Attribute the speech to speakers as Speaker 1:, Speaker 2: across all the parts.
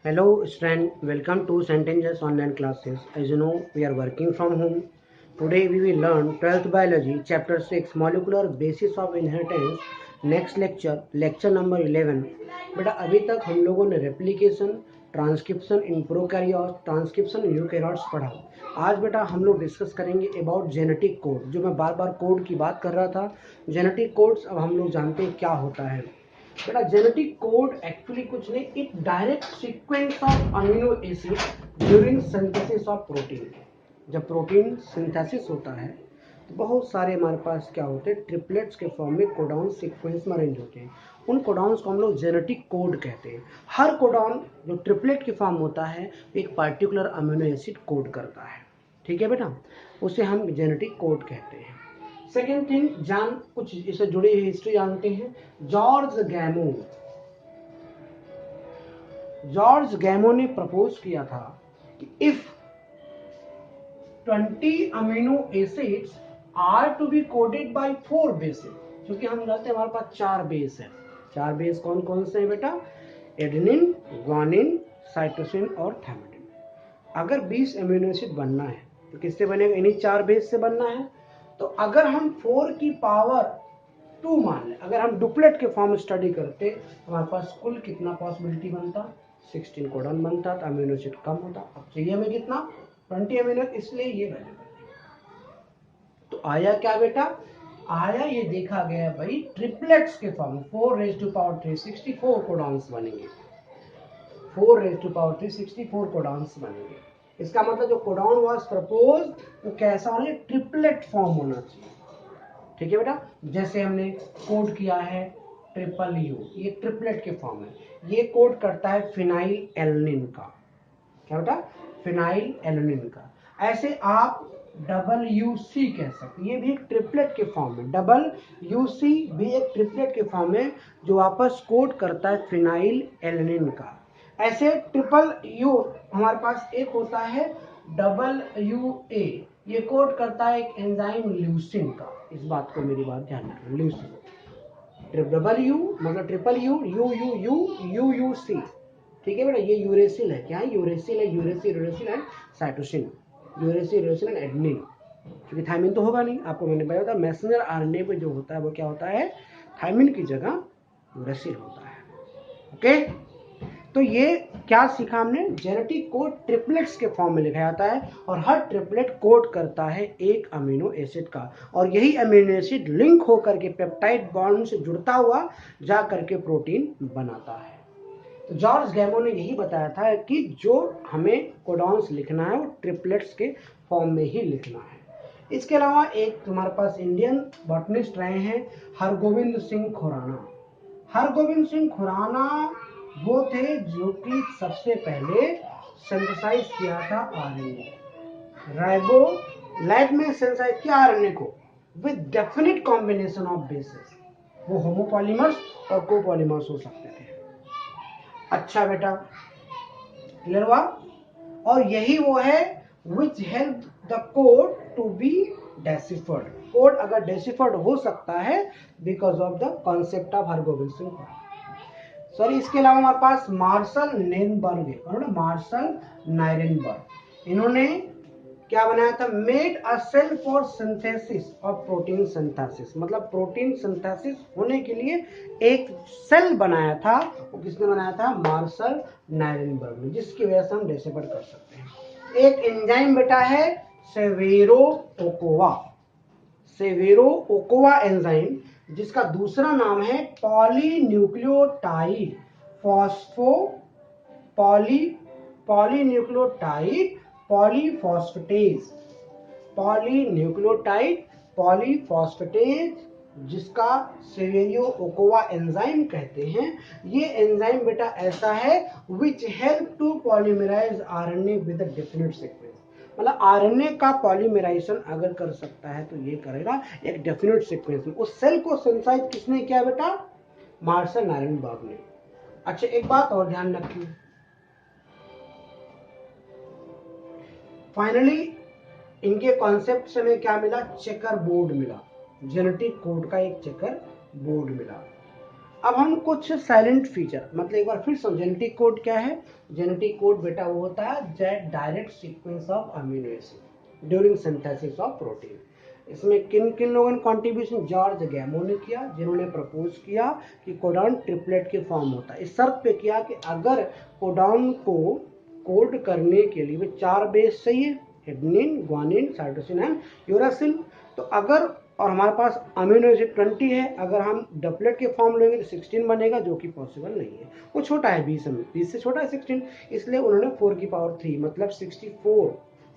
Speaker 1: Hello student, welcome to Sentences online classes. As you know, we are working from home. Today we will learn 12th biology chapter 6 molecular basis of inheritance. Next lecture number 11. बेटा अभी तक हम लोगों ने replication, transcription in prokaryotes, transcription in eukaryotes पढ़ा। आज बेटा हम लोग डिस्कस करेंगे अबाउट जेनेटिक कोड। जो मैं बार बार कोड की बात कर रहा था, जेनेटिक कोड्स अब हम लोग जानते हैं क्या होता है। बेटा जेनेटिक कोड एक्चुअली कुछ नहीं, एक direct sequence of amino acid during synthesis of protein. जब प्रोटीन सिंथेसिस होता है तो बहुत सारे हमारे पास क्या होते हैं, ट्रिपलेट्स के फॉर्म में कोडॉन सीक्वेंस में अरेंज होते हैं। उन कोडॉन्स को हम लोग जेनेटिक कोड कहते हैं। हर कोडॉन जो ट्रिपलेट के फॉर्म होता है एक पार्टिकुलर अमीनो एसिड कोड करता है। ठीक है बेटा, उसे हम जेनेटिक कोड कहते हैं। सेकेंड थिंग, जान कुछ इससे जुड़ी हुई हिस्ट्री जानते हैं। जॉर्ज गैमो ने प्रपोज किया था कि if 20 amino acids are to be coded by 4 bases, क्योंकि हम जानते हैं हमारे पास 4 बेस है। 4 बेस कौन कौन से हैं बेटा? एडेनिन, ग्वानिन, साइटोसिन और थायमाइन। अगर 20 अमीनो एसिड बनना है तो किससे बनेगा? इन्हीं 4 बेस से बनना है। तो अगर हम 4 की पावर 2 मान लें, अगर हम डुप्लेट के फॉर्म स्टडी करते हमारे पास कुल कितना पॉसिबिलिटी बनता? 16 कोडॉन बनता, तो अमीनो एसिड कम होता। अब चाहिए हमें कितना? 20 अमीनो, इसलिए ये वैल्यू बनी। तो आया क्या बेटा? आया ये देखा गया भाई ट्रिपलेट्स के फॉर्म 4⁻³ 64 कोडॉन्स बनेंगे। 4⁻³ 64 कोडॉन्स बनेंगे। इसका मतलब जो कोडॉन वाज प्रपोज वो कैसा होना? ट्रिपलेट फॉर्म होना चाहिए। ठीक है बेटा, जैसे हमने कोड किया है ट्रिपल यू, ये ट्रिपलेट के फॉर्म है। ये कोड करता है फिनाइल एलनिन का। क्या बेटा? फिनाइल एलनिन का। ऐसे आप डबल यूसी कह सकते, ये भी एक ट्रिपलेट के फॉर्म है। डबल यूसी भी एक ट्रिपलेट के फॉर्म है जो वापस कोड करता है फिनाइल एलनिन का। ऐसे ट्रिपल यू हमारे पास एक होता है डबल यू ए, ये कोड करता है एक एंजाइम ल्यूसिन का। इस बात को मेरी बात ध्यान रखना, ल्यूसिन। डबल यू मतलब triple U, U U U U U C. ठीक है बेटा, ये यूरेसिल है। क्या है? यूरेसिल है, uracil and cytosine, uracil and adenine. क्योंकि थायमिन तो होगा नहीं, आपको मैंने बताया था मैसेंजर आरएनए पे जो होता है वो क्या होता है? थायमिन की जगह यूरेसिल होता है। ओके, तो ये क्या सीखा हमने? जेनेटिक कोड ट्रिपलेट्स के फॉर्म में लिखा जाता है और हर ट्रिपलेट कोड करता है एक अमीनो एसिड का, और यही अमीनो एसिड लिंक होकर के पेप्टाइड बॉन्ड से जुड़ता हुआ जा करके प्रोटीन बनाता है। तो जॉर्ज गैमो ने यही बताया था कि जो हमें कोडॉन्स लिखना है वो ट्रिपलेट्स के फॉर्म में ही लिखना है। इसके अलावा एक तुम्हारे पास इंडियन बॉटनिस्ट रहे हैं हरगोविंद सिंह खुराना। हरगोविंद सिंह खुराना वो थे जो कि सबसे पहले सिंथेसाइज किया था आरएनए। राइबो लैब में सिंथेसाइज किया आरएनए को with definite combination of basis. वो होमोपॉलीमर्स और कोपॉलीमर्स हो सकते थे। अच्छा बेटा, क्लियर हुआ? और यही वो है which help the code to be deciphered. Code अगर डेसिफर्ड हो सकता है because of the concept of Hargobind Singh. Sorry, इसके अलावा हमारे पास मार्शल नेनबर्ग है, मार्शल नायरेनबर्ग। इन्होंने क्या बनाया था? Made a cell for synthesis of protein synthesis. मतलब प्रोटीन सिंथेसिस होने के लिए एक सेल बनाया था। वो किसने बनाया था? मार्शल नायरेनबर्ग ने, जिसकी वजह से हम डेसिफर कर सकते हैं। एक एंजाइम बेटा है सेवेरो ओकोवा। सेवेरो ओकोवा एंजाइम, जिसका दूसरा नाम है पॉलीन्यूक्लियोटाइड फॉस्फो पॉलीन्यूक्लियोटाइड पॉलीफॉस्फेटेज। पॉलीन्यूक्लियोटाइड पॉलीफॉस्फेटेज, जिसका सेवेरो ओकोवा एंजाइम कहते हैं। ये एंजाइम बेटा ऐसा है which help to polymerise RNA with a definite sequence. मतलब आरएनए का पॉलीमराइजेशन अगर कर सकता है तो ये करेगा एक डेफिनेट सीक्वेंस में। उस सेल को सिंथेसाइज किसने किया बेटा? मार्शल नायरेनबर्ग ने। अच्छा, एक बात और ध्यान रखिए, फाइनली इनके कॉन्सेप्ट से हमें क्या मिला? चेकर बोर्ड मिला। जेनेटिक कोड का एक चेकर बोर्ड मिला। अब हम कुछ साइलेंट फीचर, मतलब एक बार फिर समझ, जेनेटिक कोड क्या है? जेनेटिक कोड बेटा वो होता है that direct sequence of amino acid during synthesis of protein. इसमें किन किन लोगों ने कॉन्ट्रीब्यूशन? जॉर्ज गैमो ने किया, जिन्होंने प्रपोज किया कि कोडॉन ट्रिपलेट के फॉर्म होता है। इस शर्त पे किया कि अगर कोडॉन को कोड करने के लिए वे 4 बेस चाहिए, adenine, guanine, cytosine and uracil. तो अगर, और हमारे पास अमीनो एसिड 20 है, अगर हम डबलेट के फॉर्म लेंगे तो 16 बनेगा, जो कि पॉसिबल नहीं है, वो छोटा है 20 से छोटा है 16, इसलिए उन्होंने 4 की पावर 3 मतलब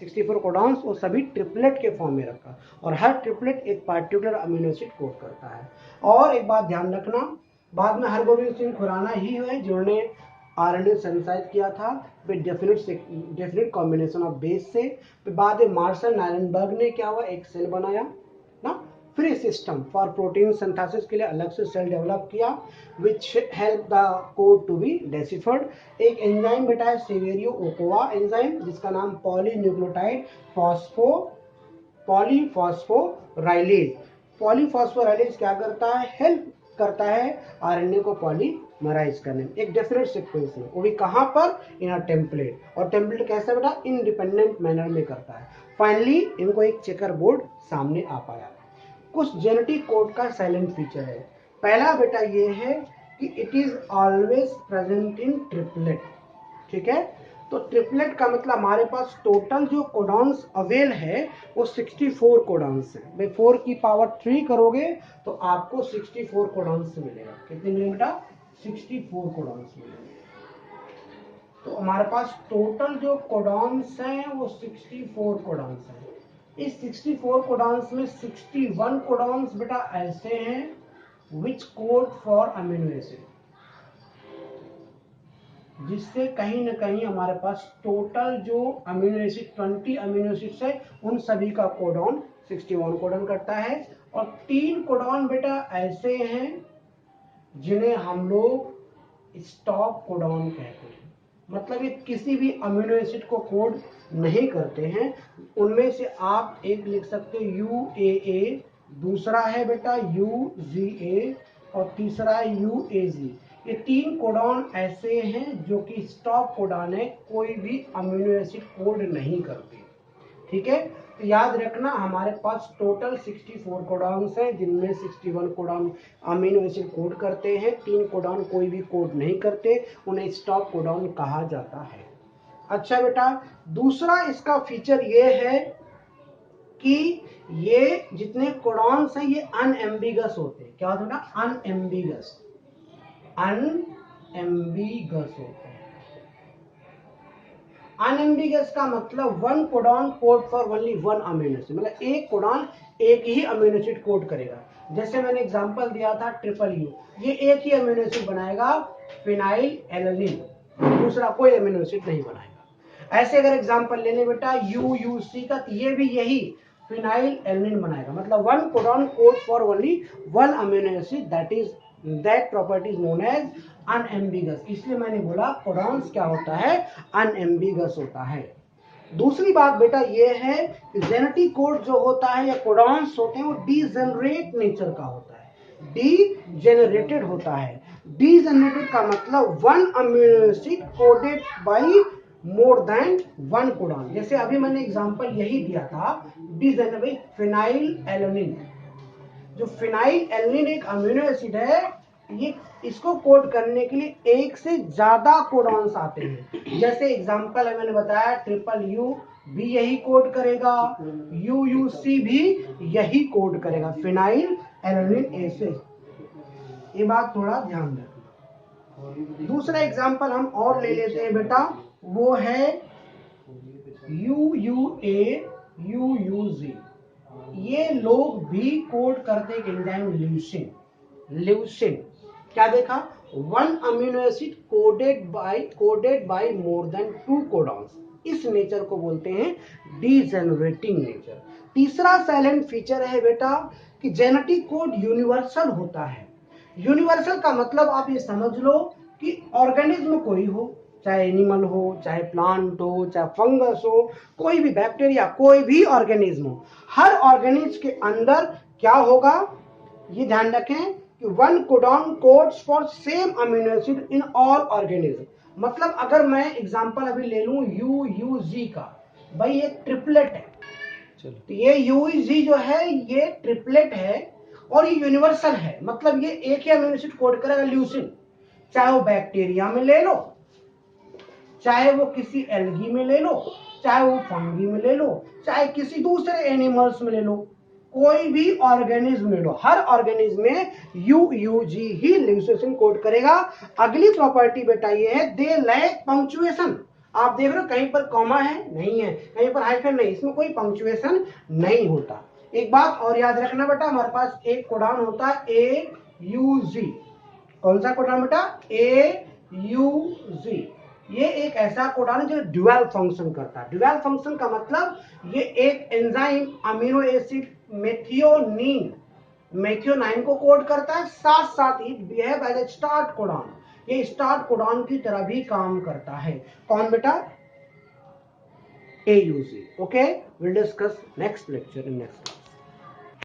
Speaker 1: 64 कोडॉन्स और सभी ट्रिपलेट के फॉर्म में रखा, और हर ट्रिपलेट एक पार्टिकुलर अमीनो एसिड कोड करता है। और एक बात ध्यान रखना, बाद में हरगोबिंद सिंह खुराना ही है जिन्होंने आरएनए सिंथेसाइज किया था with definite combination of base से। फिर बाद में मार्शल नायरनबर्ग ने क्या हुआ, एक सेल बनाया ना, free system for protein synthesis के लिए अलग से सेल डेवलप किया which help the code to be deciphered. एक एंजाइम बेटा है सेवेरियो ओकोवा एंजाइम, जिसका नाम पॉलीन्यूक्लियोटाइड पॉलीफॉस्फोराइलेज। पॉलीफॉस्फोराइलेज क्या करता है? हेल्प करता है आरएनए को पॉलीमराइज करने में एक डेफिनेट सीक्वेंस में, वो भी कहां पर? इन अ टेम्पलेट। और टेम्पलेट कैसा बेटा? इंडिपेंडेंट मैनर में करता है। फाइनली इनको एक चेकर बोर्ड सामने आ पाया। कुछ जेनेटिक कोड का साइलेंट फीचर है। पहला बेटा ये है कि it is always present in triplet. ठीक है, तो ट्रिपलेट का मतलब हमारे पास टोटल जो कोडॉन्स अवेल है वो 64 कोडॉन्स है। भाई 4 की पावर 3 करोगे तो आपको 64 कोडॉन्स मिलेगा। कितने मिलेंगे बेटा? 64 कोडॉन्स मिलेंगे। तो हमारे पास टोटल जो कोडॉन्स हैं वो 64 कोडॉन्स हैं। इस 64 कोडॉन्स में 61 कोडॉन्स बेटा ऐसे हैं विच कोड फॉर अमीनो एसिड, जिससे कहीं ना कहीं हमारे पास टोटल जो अमीनो एसिड 20 अमीनो एसिड्स है उन सभी का कोडॉन 61 कोडॉन करता है। और 3 कोडॉन बेटा ऐसे हैं जिन्हें हम लोग स्टॉप कोडॉन कहते हैं, मतलब ये किसी भी अमीनो एसिड को कोड नहीं करते हैं। उनमें से आप एक लिख सकते हो UAA, दूसरा है बेटा UGA और तीसरा है UAG। ये 3 कोडॉन ऐसे हैं जो कि स्टॉप कोडॉन है, कोई भी अमीनो एसिड कोड नहीं करते। ठीक है, तो याद रखना हमारे पास टोटल 64 कोडॉन्स हैं, जिनमें 61 कोडॉन अमीनो एसिड कोड करते हैं, 3 कोडॉन कोई भी कोड नहीं करते, उन्हें स्टॉप कोडॉन कहा जाता है। अच्छा बेटा, दूसरा इसका फीचर ये है कि ये जितने कोडॉन्स हैं ये अनएम्बिगस होते हैं। क्या होता है? अनएम्बिगस होते हैं। अनएम्बिगस का मतलब one codon code for only one amino acid, मतलब एक कोडॉन एक ही अमीनो एसिड कोड करेगा। जैसे मैंने एग्जांपल दिया था ट्रिपल यू, ये एक ही अमीनो एसिड बनाएगा फिनाइल एलानिन, दूसरा कोई अमीनो एसिड नहीं बनाएगा। ऐसे अगर एग्जांपल ले लें बेटा यूयूसी का, तो ये भी यही फिनाइल एलानिन बनाएगा, मतलब one codon code for only one amino acid, that property is known as unambiguous. इसलिए मैंने बोला कोडॉन्स क्या होता है? अनएम्बिगस होता है। दूसरी बात बेटा ये है कि जेनेटिक कोड जो होता है या कोडॉन्स होते हैं वो डीजेनरेट नेचर का होता है, डीजेनरेटेड होता है। डीजेनरेटेड का मतलब one amino acid coded by more than one codon. जैसे अभी मैंने एग्जांपल यही दिया था, डीजेनरेट फिनाइल एलानिन। जो फिनाइल एलानिन एक अमीनो एसिड है, ये इसको कोड करने के लिए एक से ज्यादा कोडॉन्स आते हैं। जैसे एग्जांपल है मैंने बताया ट्रिपल यू भी यही कोड करेगा, यूयूसी भी यही कोड करेगा, फिनाइल एलानिन एसिड। ये बात थोड़ा ध्यान रखना। दूसरा एग्जांपल हम और ले लेते हैं बेटा, वो है UUA UUG। ये लोग भी कोड करते हैं एंजाइम ल्यूसिन। क्या देखा? One amino acid coded by more than 2 codons. इस नेचर को बोलते हैं डीजेनरेटिंग नेचर। तीसरा साइलेंट फीचर है बेटा कि जेनेटिक कोड यूनिवर्सल होता है। यूनिवर्सल का मतलब आप ये समझ लो कि ऑर्गेनिज्म कोई हो, चाहे एनिमल हो, चाहे प्लांट हो, चाहे फंगस हो, कोई भी बैक्टीरिया, कोई भी ऑर्गेनिज्म हो, हर ऑर्गेनिज्म के अंदर क्या होगा? ये ध्यान रखें कि one codon codes for same amino acid in all organism. मतलब अगर मैं एग्जांपल अभी ले लूं UUG का, भाई ये ट्रिपलेट है, तो ये UUG जो है ये ट्रिपलेट है और ये यूनिवर्सल है, मतलब ये एक ही अमीनो एसिड कोड करेगा ल्यूसिन, चाहे वो बैक्टीरिया में ले लो, चाहे वो किसी एल्गी में ले लो, चाहे वो फंगी में ले लो, चाहे किसी दूसरे एनिमल्स में ले लो, कोई भी ऑर्गेनिज्म ले लो, हर ऑर्गेनिज्म में UUG ही ल्यूसिन कोड करेगा। अगली प्रॉपर्टी बेटा ये है, दे लैक पंक्चुएशन। आप देख रहे हो कहीं पर कॉमा है नहीं है, कहीं पर हाइफन नहीं, इसमें कोई पंक्चुएशन नहीं होता। एक बात और याद रखना बेटा, हमारे पास एक कोडान होता है AUG। कौन सा कोडान बेटा? AUG। ये एक ऐसा कोडान है जो ड्यूअल फंक्शन करता है। ड्यूअल फंक्शन का मतलब ये एक एंजाइम अमीनो एसिड मेथियोनाइन को कोड करता है, साथ साथ ही behave as a start codon. ये स्टार्ट कोडान की तरह भी काम करता है। कौन बेटा? AUG। Okay, will discuss next lecture in next.